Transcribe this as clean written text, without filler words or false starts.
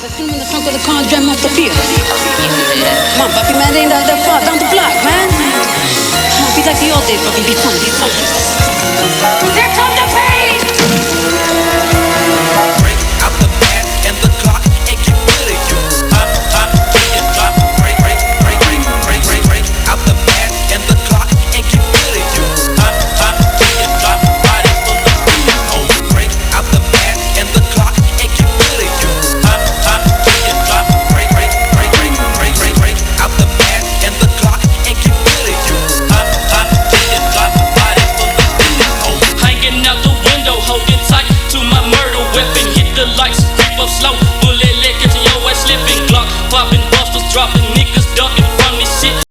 Let's put him in the trunk of the car and jam off the field. Come on, Buffy, man, ain't that far down the block, man. Come on, be like the old days, Buffy, be fun, be fun. Here comes the pain!